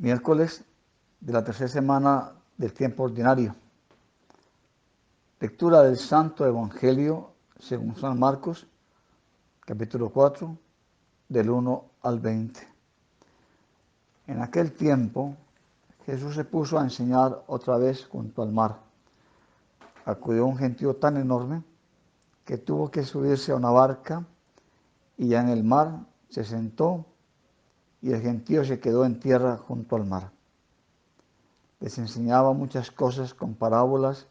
Miércoles de la tercera semana del tiempo ordinario. Lectura del Santo Evangelio según San Marcos, capítulo 4, del 1 al 20. En aquel tiempo, Jesús se puso a enseñar otra vez junto al mar. Acudió un gentío tan enorme que tuvo que subirse a una barca y ya en el mar se sentó y el gentío se quedó en tierra junto al mar. Les enseñaba muchas cosas con parábolas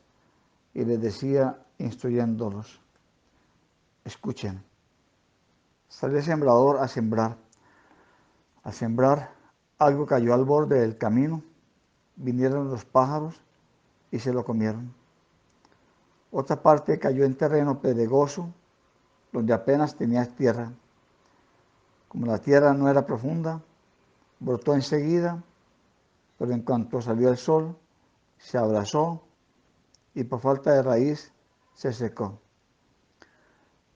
y les decía instruyéndolos: escuchen, salió el sembrador a sembrar. Al sembrar, algo cayó al borde del camino, vinieron los pájaros y se lo comieron. Otra parte cayó en terreno pedregoso, donde apenas tenía tierra. Como la tierra no era profunda, brotó enseguida, pero en cuanto salió el sol, se abrasó y por falta de raíz se secó.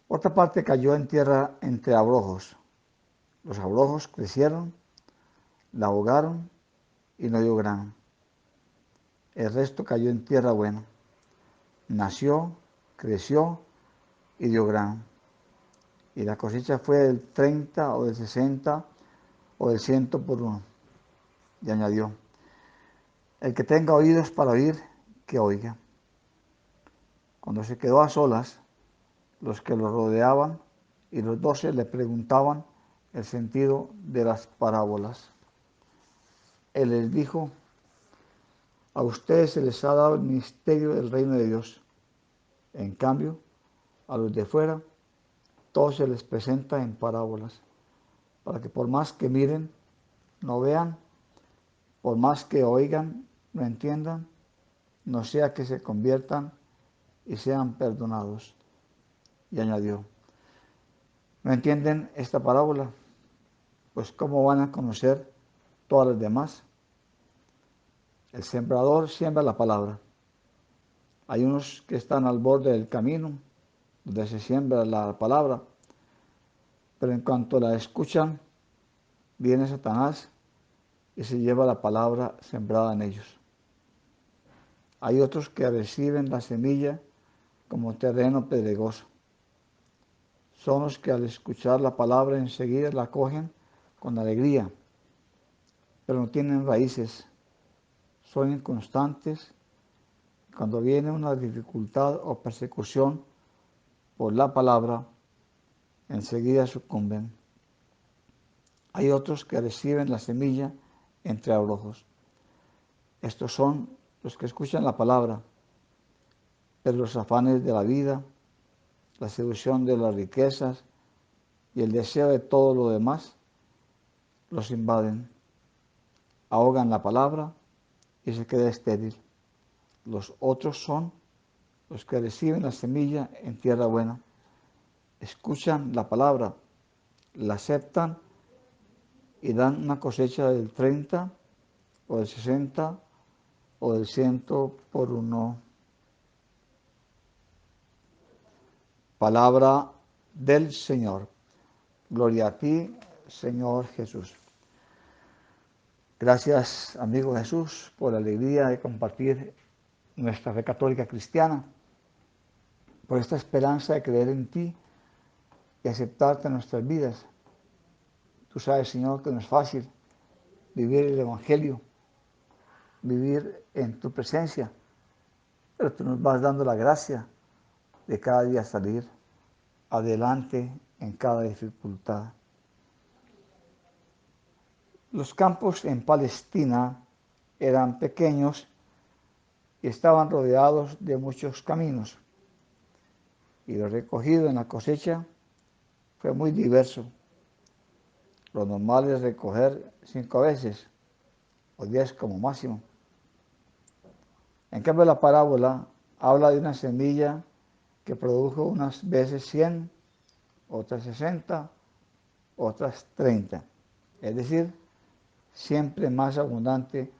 Otra parte cayó en tierra entre abrojos. Los abrojos crecieron, la ahogaron y no dio grano. El resto cayó en tierra buena. Nació, creció y dio grano. Y la cosecha fue del 30 o del 60 o del 100 por uno. Y añadió: el que tenga oídos para oír, que oiga. Cuando se quedó a solas, los que lo rodeaban y los 12 le preguntaban el sentido de las parábolas. Él les dijo: a ustedes se les ha dado el misterio del reino de Dios. En cambio, a los de fuera, todo se les presenta en parábolas, para que por más que miren, no vean, por más que oigan, no entiendan, no sea que se conviertan y sean perdonados. Y añadió: ¿no entienden esta parábola? Pues ¿cómo van a conocer todas las demás? El sembrador siembra la palabra. Hay unos que están al borde del camino, donde se siembra la palabra, pero en cuanto la escuchan, viene Satanás y se lleva la palabra sembrada en ellos. Hay otros que reciben la semilla como terreno pedregoso. Son los que al escuchar la palabra enseguida la cogen con alegría, pero no tienen raíces, son inconstantes. Cuando viene una dificultad o persecución por la palabra, enseguida sucumben. Hay otros que reciben la semilla entre abrojos. Estos son los que escuchan la palabra, pero los afanes de la vida, la seducción de las riquezas y el deseo de todo lo demás los invaden, ahogan la palabra y se queda estéril. Los otros son los que reciben la semilla en tierra buena, escuchan la palabra, la aceptan y dan una cosecha del 30 o del 60 o del 100 por uno. Palabra del Señor. Gloria a ti, Señor Jesús. Gracias, amigo Jesús, por la alegría de compartir nuestra fe católica cristiana, por esta esperanza de creer en ti y aceptarte en nuestras vidas. Tú sabes, Señor, que no es fácil vivir el Evangelio, vivir en tu presencia, pero tú nos vas dando la gracia de cada día salir adelante en cada dificultad. Los campos en Palestina eran pequeños y estaban rodeados de muchos caminos, y lo recogido en la cosecha fue muy diverso. Lo normal es recoger 5 veces o 10 como máximo. En cambio, la parábola habla de una semilla que produjo unas veces 100, otras 60, otras 30. Es decir, siempre más abundante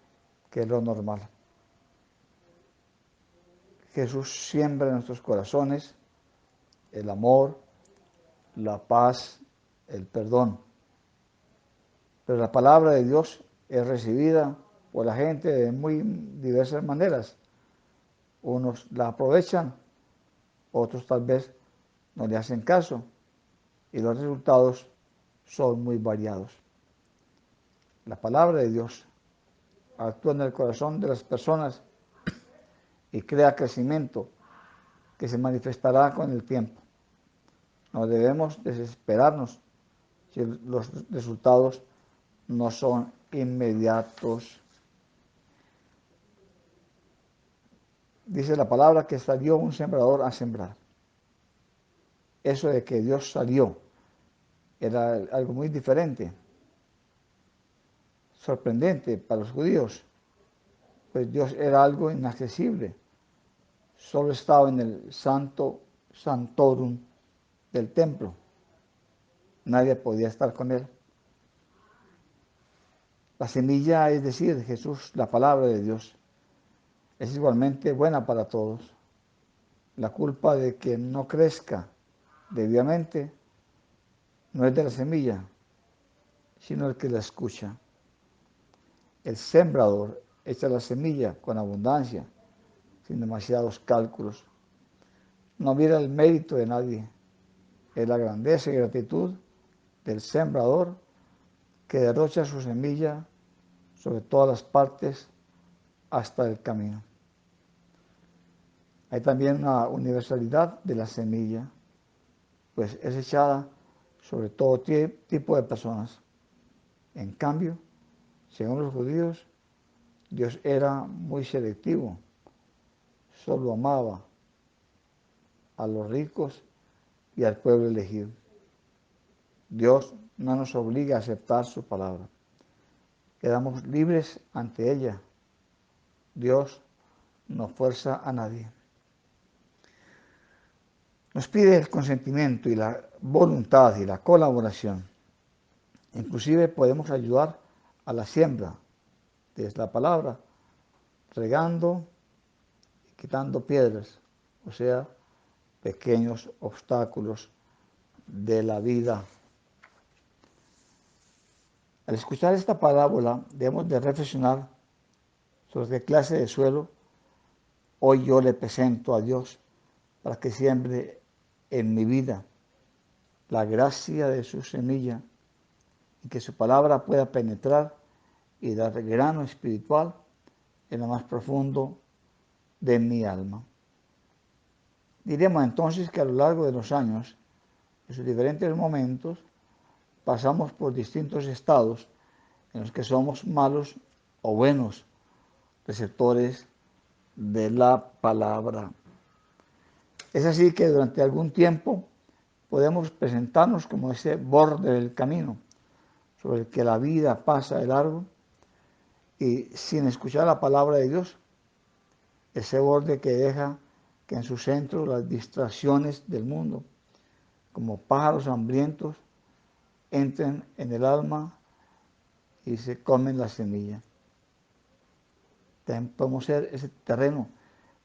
que lo normal. Jesús siembra en nuestros corazones el amor, la paz, el perdón. Pero la palabra de Dios es recibida por la gente de muy diversas maneras. Unos la aprovechan, otros tal vez no le hacen caso y los resultados son muy variados. La palabra de Dios actúa en el corazón de las personas y crea crecimiento que se manifestará con el tiempo. No debemos desesperarnos si los resultados no son inmediatos. Dice la palabra que salió un sembrador a sembrar. Eso de que Dios salió era algo muy diferente, sorprendente para los judíos, pues Dios era algo inaccesible. Solo estaba en el santo santorum del templo. Nadie podía estar con él. La semilla, es decir, Jesús, la palabra de Dios, es igualmente buena para todos. La culpa de que no crezca debidamente no es de la semilla, sino el que la escucha. El sembrador echa la semilla con abundancia, sin demasiados cálculos. No mira el mérito de nadie, es la grandeza y gratitud del sembrador que derrocha su semilla sobre todas las partes hasta el camino. Hay también una universalidad de la semilla, pues es echada sobre todo tipo de personas. En cambio, según los judíos, Dios era muy selectivo, solo amaba a los ricos y al pueblo elegido. Dios no nos obliga a aceptar su palabra. Quedamos libres ante ella. Dios no fuerza a nadie. Nos pide el consentimiento y la voluntad y la colaboración. Inclusive podemos ayudar a la siembra de la palabra, regando y quitando piedras, o sea, pequeños obstáculos de la vida. Al escuchar esta parábola debemos de reflexionar sobre qué clase de suelo hoy yo le presento a Dios para que siembre en mi vida la gracia de su semilla y que su palabra pueda penetrar y dar grano espiritual en lo más profundo de mi alma. Diremos entonces que a lo largo de los años, en sus diferentes momentos, pasamos por distintos estados en los que somos malos o buenos receptores de la palabra. Es así que durante algún tiempo podemos presentarnos como ese borde del camino sobre el que la vida pasa de largo y sin escuchar la palabra de Dios, ese borde que deja que en su centro las distracciones del mundo, como pájaros hambrientos, entren en el alma y se comen la semilla. También podemos ser ese terreno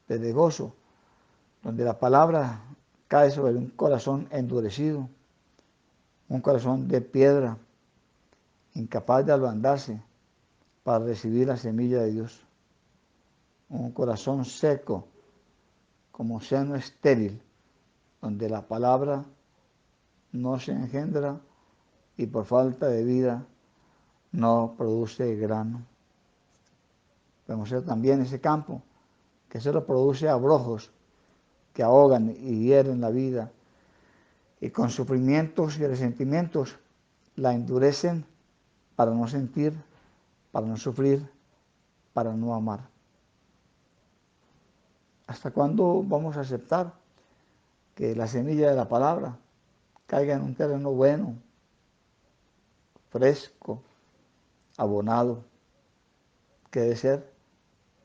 de gozo, donde la palabra cae sobre un corazón endurecido, un corazón de piedra, incapaz de ablandarse para recibir la semilla de Dios. Un corazón seco, como seno estéril, donde la palabra no se engendra y por falta de vida no produce grano. Podemos ser también ese campo que solo produce abrojos que ahogan y hieren la vida y con sufrimientos y resentimientos la endurecen para no sentir, para no sufrir, para no amar. ¿Hasta cuándo vamos a aceptar que la semilla de la palabra caiga en un terreno bueno, fresco, abonado, que debe ser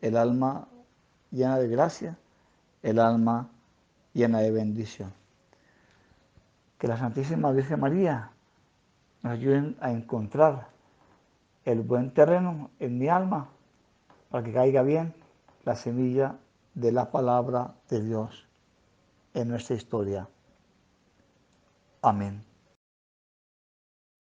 el alma llena de gracia, el alma llena de bendición? Que la Santísima Virgen María nos ayude a encontrar el buen terreno en mi alma para que caiga bien la semilla de la palabra de Dios en nuestra historia. Amén.